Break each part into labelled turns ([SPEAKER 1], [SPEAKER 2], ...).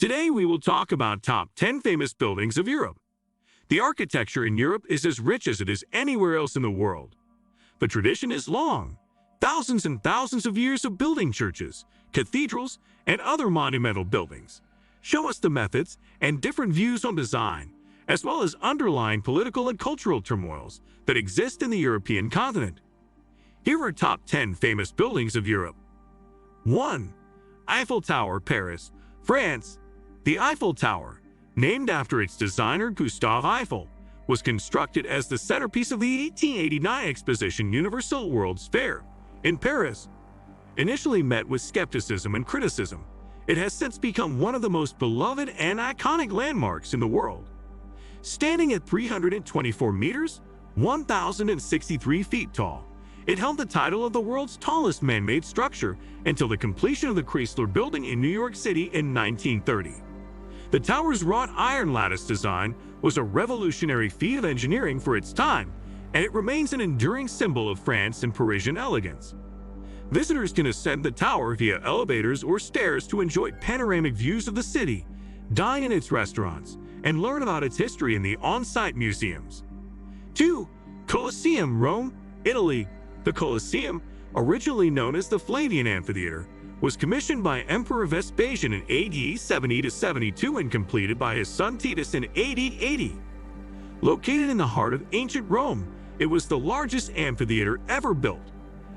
[SPEAKER 1] Today we will talk about top 10 famous buildings of Europe. The architecture in Europe is as rich as it is anywhere else in the world. The tradition is long. Thousands and thousands of years of building churches, cathedrals, and other monumental buildings show us the methods and different views on design, as well as underlying political and cultural turmoils that exist in the European continent. Here are top 10 famous buildings of Europe. 1. Eiffel Tower, Paris, France. The Eiffel Tower, named after its designer Gustave Eiffel, was constructed as the centerpiece of the 1889 exposition Universal World's Fair in Paris. Initially met with skepticism and criticism, it has since become one of the most beloved and iconic landmarks in the world. Standing at 324 meters, 1,063 feet tall, it held the title of the world's tallest man-made structure until the completion of the Chrysler Building in New York City in 1930. The tower's wrought iron lattice design was a revolutionary feat of engineering for its time, and it remains an enduring symbol of France and Parisian elegance. Visitors can ascend the tower via elevators or stairs to enjoy panoramic views of the city, dine in its restaurants, and learn about its history in the on-site museums. 2. Colosseum, Rome, Italy. The Colosseum, originally known as the Flavian Amphitheater, was commissioned by Emperor Vespasian in AD 70-72 and completed by his son Titus in AD 80. Located in the heart of ancient Rome, it was the largest amphitheater ever built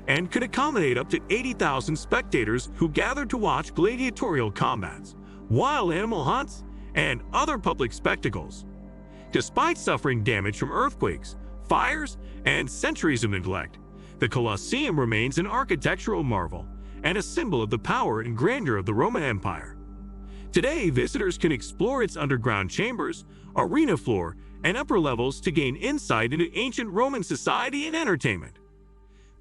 [SPEAKER 1] and could accommodate up to 80,000 spectators who gathered to watch gladiatorial combats, wild animal hunts, and other public spectacles. Despite suffering damage from earthquakes, fires, and centuries of neglect, the Colosseum remains an architectural marvel and a symbol of the power and grandeur of the Roman Empire. Today, visitors can explore its underground chambers, arena floor, and upper levels to gain insight into ancient Roman society and entertainment.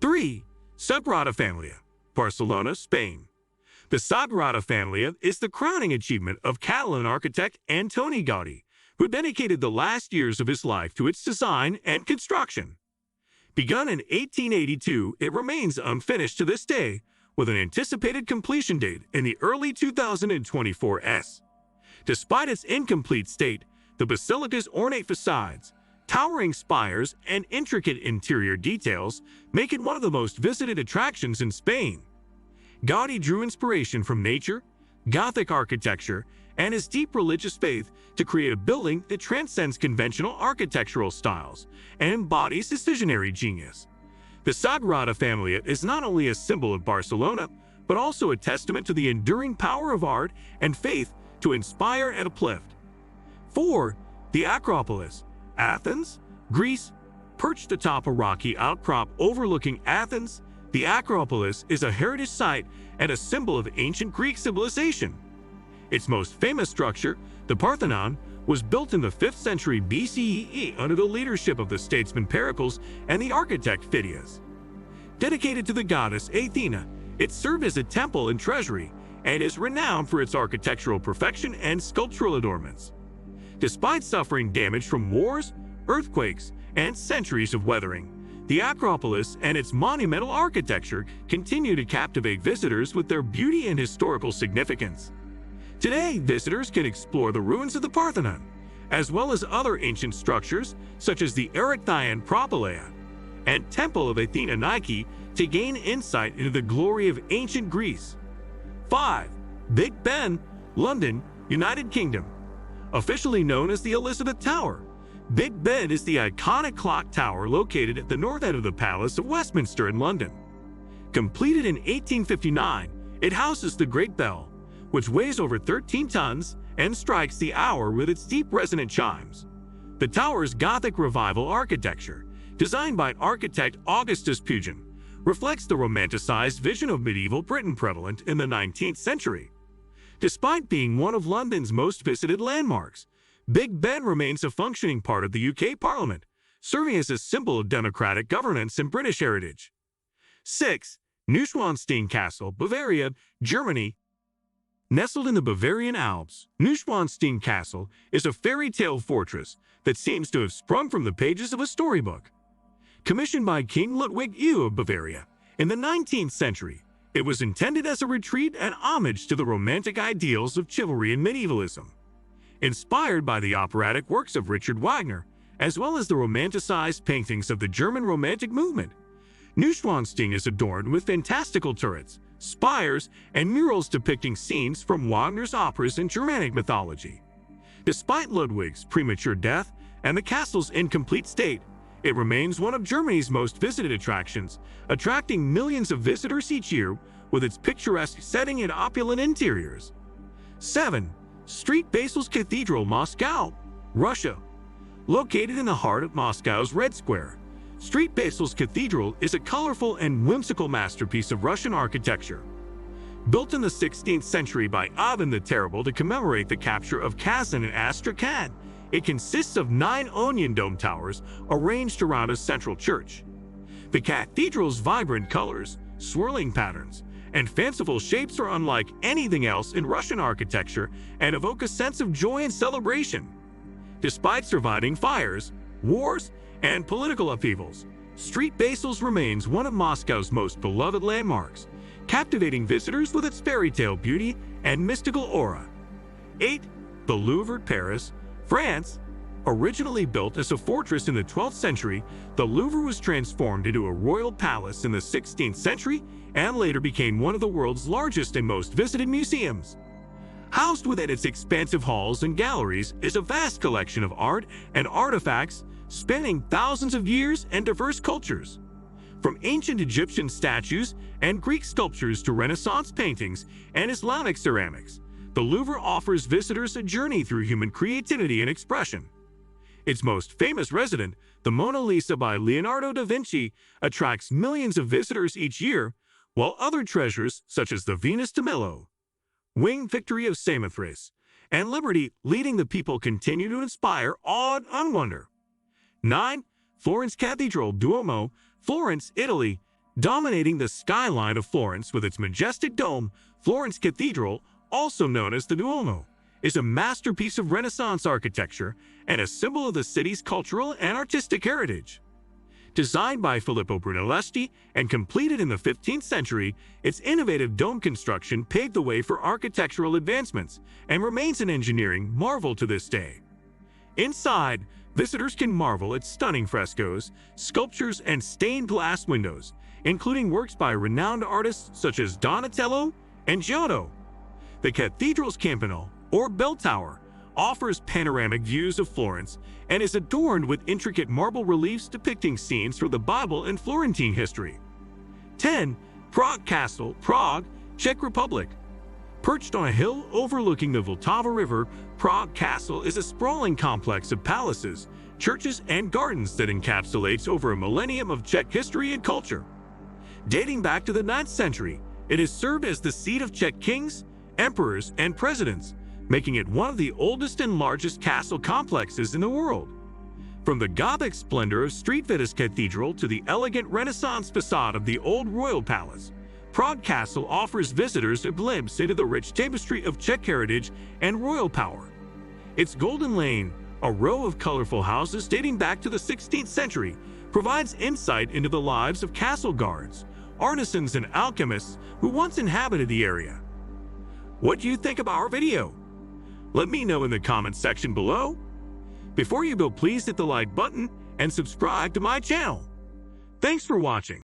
[SPEAKER 1] 3. Sagrada Familia, Barcelona, Spain. The Sagrada Familia is the crowning achievement of Catalan architect Antoni Gaudí, who dedicated the last years of his life to its design and construction. Begun in 1882, it remains unfinished to this day, with an anticipated completion date in the early 2024s. Despite its incomplete state, the basilica's ornate facades, towering spires, and intricate interior details make it one of the most visited attractions in Spain. Gaudí drew inspiration from nature, Gothic architecture, and his deep religious faith to create a building that transcends conventional architectural styles and embodies his visionary genius. The Sagrada Familia is not only a symbol of Barcelona, but also a testament to the enduring power of art and faith to inspire and uplift. 4. The Acropolis, Athens, Greece. Perched atop a rocky outcrop overlooking Athens, the Acropolis is a heritage site and a symbol of ancient Greek civilization. Its most famous structure, the Parthenon, was built in the 5th century BCE under the leadership of the statesman Pericles and the architect Phidias. Dedicated to the goddess Athena, it served as a temple and treasury and is renowned for its architectural perfection and sculptural adornments. Despite suffering damage from wars, earthquakes, and centuries of weathering, the Acropolis and its monumental architecture continue to captivate visitors with their beauty and historical significance. Today, visitors can explore the ruins of the Parthenon, as well as other ancient structures such as the Erechtheion Propylaea and Temple of Athena Nike to gain insight into the glory of ancient Greece. 5. Big Ben, London, United Kingdom. Officially known as the Elizabeth Tower, Big Ben is the iconic clock tower located at the north end of the Palace of Westminster in London. Completed in 1859, it houses the Great Bell, which weighs over 13 tons and strikes the hour with its deep resonant chimes. The tower's Gothic Revival architecture, designed by architect Augustus Pugin, reflects the romanticized vision of medieval Britain prevalent in the 19th century. Despite being one of London's most visited landmarks, Big Ben remains a functioning part of the UK Parliament, serving as a symbol of democratic governance and British heritage. 6. Neuschwanstein Castle, Bavaria, Germany. Nestled in the Bavarian Alps, Neuschwanstein Castle is a fairy tale fortress that seems to have sprung from the pages of a storybook. Commissioned by King Ludwig II of Bavaria in the 19th century, It was intended as a retreat and homage to the romantic ideals of chivalry and medievalism. Inspired by the operatic works of Richard Wagner, as well as the romanticized paintings of the German Romantic movement, Neuschwanstein is adorned with fantastical turrets, spires, and murals depicting scenes from Wagner's operas and Germanic mythology. Despite Ludwig's premature death and the castle's incomplete state, it remains one of Germany's most visited attractions, attracting millions of visitors each year with its picturesque setting and opulent interiors. 7. Street Basil's Cathedral, Moscow, Russia. Located in the heart of Moscow's Red Square, Street Basil's Cathedral is a colorful and whimsical masterpiece of Russian architecture. Built in the 16th century by Ivan the Terrible to commemorate the capture of Kazan and Astrakhan, it consists of 9 onion dome towers arranged around a central church. The cathedral's vibrant colors, swirling patterns, and fanciful shapes are unlike anything else in Russian architecture and evoke a sense of joy and celebration. Despite surviving fires, wars, and political upheavals, Street Basil's remains one of Moscow's most beloved landmarks, captivating visitors with its fairy tale beauty and mystical aura. 8. The Louvre, Paris, France. Originally built as a fortress in the 12th century, the Louvre was transformed into a royal palace in the 16th century and later became one of the world's largest and most visited museums. Housed within its expansive halls and galleries is a vast collection of art and artifacts spanning thousands of years and diverse cultures. From ancient Egyptian statues and Greek sculptures to Renaissance paintings and Islamic ceramics, the Louvre offers visitors a journey through human creativity and expression. Its most famous resident, the Mona Lisa by Leonardo da Vinci, attracts millions of visitors each year, while other treasures such as the Venus de Milo, Winged Victory of Samothrace, and Liberty leading the people continue to inspire awe and wonder. 9. Florence Cathedral, Duomo, Florence, Italy. Dominating the skyline of Florence with its majestic dome, Florence Cathedral, also known as the Duomo, is a masterpiece of Renaissance architecture and a symbol of the city's cultural and artistic heritage. Designed by Filippo Brunelleschi and completed in the 15th century, its innovative dome construction paved the way for architectural advancements and remains an engineering marvel to this day. Inside, visitors can marvel at stunning frescoes, sculptures, and stained glass windows, including works by renowned artists such as Donatello and Giotto. The cathedral's campanile, or bell tower, offers panoramic views of Florence and is adorned with intricate marble reliefs depicting scenes from the Bible and Florentine history. 10. Prague Castle, Prague, Czech Republic. Perched on a hill overlooking the Vltava River, Prague Castle is a sprawling complex of palaces, churches, and gardens that encapsulates over a millennium of Czech history and culture. Dating back to the 9th century, it has served as the seat of Czech kings, emperors, and presidents, making it one of the oldest and largest castle complexes in the world. From the Gothic splendor of St. Vitus Cathedral to the elegant Renaissance facade of the old royal palace, Prague Castle offers visitors a glimpse into the rich tapestry of Czech heritage and royal power. Its Golden Lane, a row of colorful houses dating back to the 16th century, provides insight into the lives of castle guards, artisans, and alchemists who once inhabited the area. What do you think of our video? Let me know in the comments section below. Before you go, please hit the like button and subscribe to my channel. Thanks for watching.